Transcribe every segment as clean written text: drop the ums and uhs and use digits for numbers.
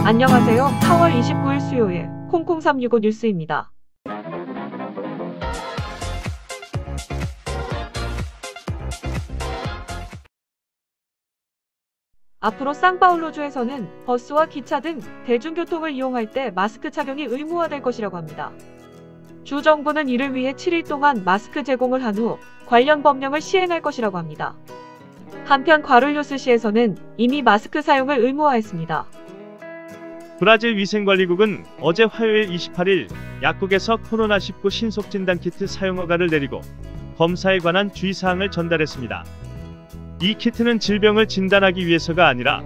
안녕하세요. 4월 29일 수요일 콩콩365 뉴스입니다. 앞으로 상파울루주에서는 버스와 기차 등 대중교통을 이용할 때 마스크 착용이 의무화될 것이라고 합니다. 주 정부는 이를 위해 7일 동안 마스크 제공을 한 후 관련 법령을 시행할 것이라고 합니다. 한편 과를로스시에서는 이미 마스크 사용을 의무화했습니다. 브라질 위생관리국은 어제 화요일 28일 약국에서 코로나19 신속진단키트 사용 허가를 내리고 검사에 관한 주의사항을 전달했습니다. 이 키트는 질병을 진단하기 위해서가 아니라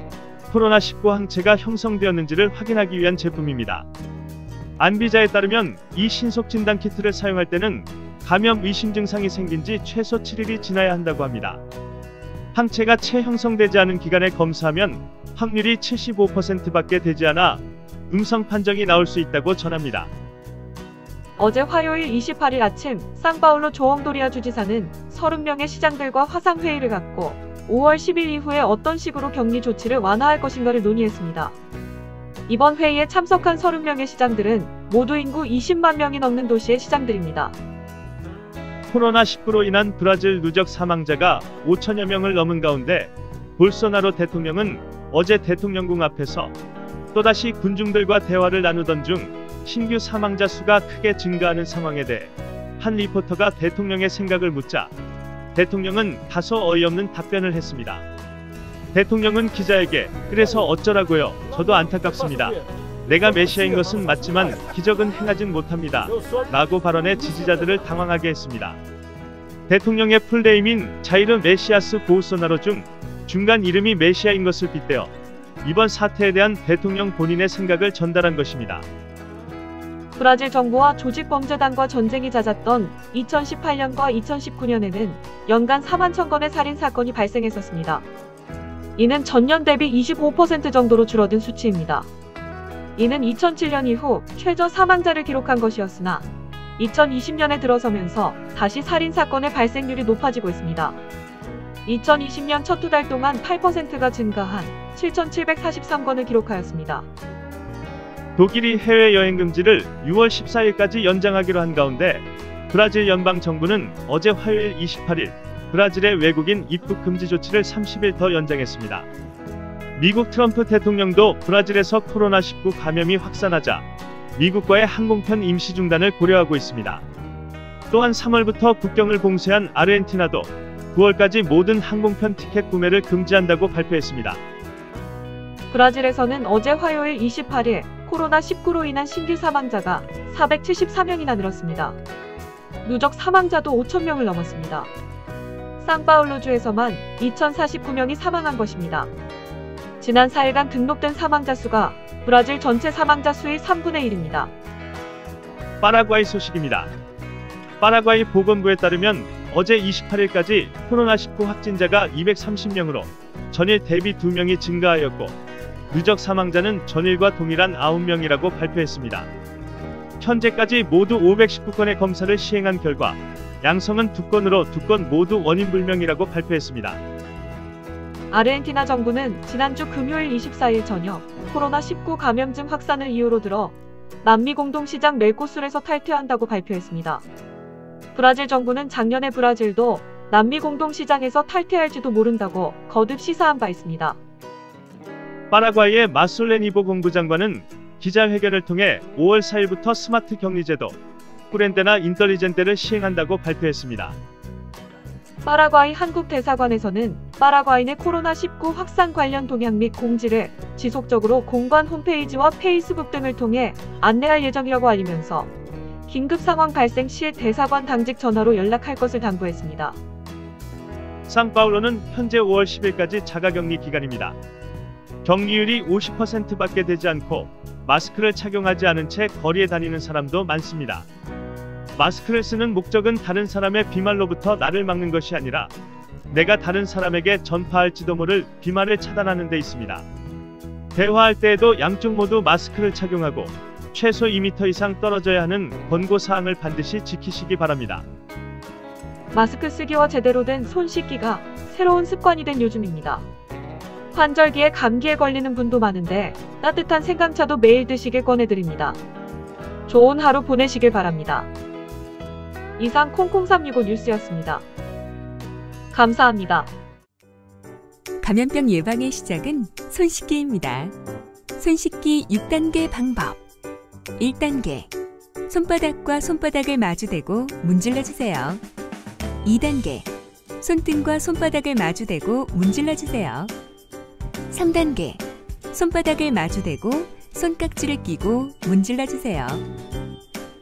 코로나19 항체가 형성되었는지를 확인하기 위한 제품입니다. 안비자에 따르면 이 신속진단키트를 사용할 때는 감염 의심 증상이 생긴 지 최소 7일이 지나야 한다고 합니다. 항체가 채 형성되지 않은 기간에 검사하면 확률이 75%밖에 되지 않아 음성 판정이 나올 수 있다고 전합니다. 어제 화요일 28일 아침 상파울루 조엉도리아 주지사는 30명의 시장들과 화상회의를 갖고 5월 10일 이후에 어떤 식으로 격리 조치를 완화할 것인가를 논의했습니다. 이번 회의에 참석한 30명의 시장들은 모두 인구 20만 명이 넘는 도시의 시장들입니다. 코로나19로 인한 브라질 누적 사망자가 5천여 명을 넘은 가운데 볼소나로 대통령은 어제 대통령궁 앞에서 또다시 군중들과 대화를 나누던 중 신규 사망자 수가 크게 증가하는 상황에 대해 한 리포터가 대통령의 생각을 묻자 대통령은 다소 어이없는 답변을 했습니다. 대통령은 기자에게 "그래서 어쩌라고요? 저도 안타깝습니다. 내가 메시아인 것은 맞지만 기적은 행하진 못합니다. 라고 발언해 지지자들을 당황하게 했습니다. 대통령의 풀네임인 자이르 메시아스 보우소나로 중 중간 이름이 메시아인 것을 빗대어 이번 사태에 대한 대통령 본인의 생각을 전달한 것입니다. 브라질 정부와 조직범죄단과 전쟁이 잦았던 2018년과 2019년에는 연간 4만 천 건의 살인사건이 발생했었습니다. 이는 전년 대비 25% 정도로 줄어든 수치입니다. 이는 2007년 이후 최저 사망자를 기록한 것이었으나 2020년에 들어서면서 다시 살인사건의 발생률이 높아지고 있습니다. 2020년 첫 두 달 동안 8%가 증가한 7,743건을 기록하였습니다. 독일이 해외여행 금지를 6월 14일까지 연장하기로 한 가운데 브라질 연방정부는 어제 화요일 28일 브라질의 외국인 입국 금지 조치를 30일 더 연장했습니다. 미국 트럼프 대통령도 브라질에서 코로나19 감염이 확산하자 미국과의 항공편 임시 중단을 고려하고 있습니다. 또한 3월부터 국경을 봉쇄한 아르헨티나도 9월까지 모든 항공편 티켓 구매를 금지한다고 발표했습니다. 브라질에서는 어제 화요일 28일 코로나19로 인한 신규 사망자가 474명이나 늘었습니다. 누적 사망자도 5,000명을 넘었습니다. 상파울루주에서만 2,049명이 사망한 것입니다. 지난 4일간 등록된 사망자 수가 브라질 전체 사망자 수의 3분의 1입니다. 파라과이 소식입니다. 파라과이 보건부에 따르면 어제 28일까지 코로나19 확진자가 230명으로 전일 대비 2명이 증가하였고 누적 사망자는 전일과 동일한 9명이라고 발표했습니다. 현재까지 모두 519건의 검사를 시행한 결과 양성은 2건으로 2건 모두 원인불명이라고 발표했습니다. 아르헨티나 정부는 지난주 금요일 24일 저녁 코로나19 감염증 확산을 이유로 들어 남미 공동시장 멜코술에서 탈퇴한다고 발표했습니다. 브라질 정부는 작년에 브라질도 남미 공동시장에서 탈퇴할지도 모른다고 거듭 시사한 바 있습니다. 파라과이의 마솔레니보 공부장관은 기자회견을 통해 5월 4일부터 스마트 격리제도 쿠렌데나 인텔리젠테를 시행한다고 발표했습니다. 파라과이 한국대사관에서는 파라과이 내 코로나19 확산 관련 동향 및 공지를 지속적으로 공관 홈페이지와 페이스북 등을 통해 안내할 예정이라고 알리면서 긴급 상황 발생 시 대사관 당직 전화로 연락할 것을 당부했습니다. 상파울루는 현재 5월 10일까지 자가격리 기간입니다. 격리율이 50%밖에 되지 않고 마스크를 착용하지 않은 채 거리에 다니는 사람도 많습니다. 마스크를 쓰는 목적은 다른 사람의 비말로부터 나를 막는 것이 아니라 내가 다른 사람에게 전파할지도 모를 비말을 차단하는 데 있습니다. 대화할 때에도 양쪽 모두 마스크를 착용하고 최소 2m 이상 떨어져야 하는 권고사항을 반드시 지키시기 바랍니다. 마스크 쓰기와 제대로 된 손 씻기가 새로운 습관이 된 요즘입니다. 환절기에 감기에 걸리는 분도 많은데 따뜻한 생강차도 매일 드시길 권해드립니다. 좋은 하루 보내시길 바랍니다. 이상 콩콩365 뉴스였습니다. 감사합니다. 감염병 예방의 시작은 손 씻기입니다. 손 씻기 6단계 방법. 1단계. 손바닥과 손바닥을 마주대고 문질러주세요. 2단계. 손등과 손바닥을 마주대고 문질러주세요. 3단계. 손바닥을 마주대고 손깍지를 끼고 문질러주세요.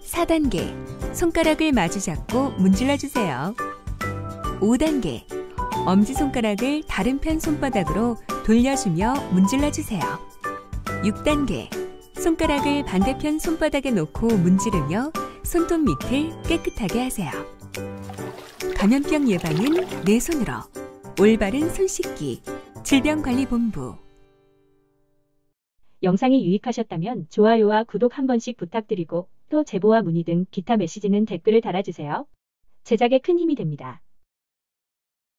4단계. 손가락을 마주잡고 문질러주세요. 5단계. 엄지손가락을 다른 편 손바닥으로 돌려주며 문질러주세요. 6단계. 손가락을 반대편 손바닥에 놓고 문지르며 손톱 밑을 깨끗하게 하세요. 감염병 예방은 내 손으로. 올바른 손 씻기. 질병관리본부. 영상이 유익하셨다면 좋아요와 구독 한 번씩 부탁드리고 또 제보와 문의 등 기타 메시지는 댓글을 달아주세요. 제작에 큰 힘이 됩니다.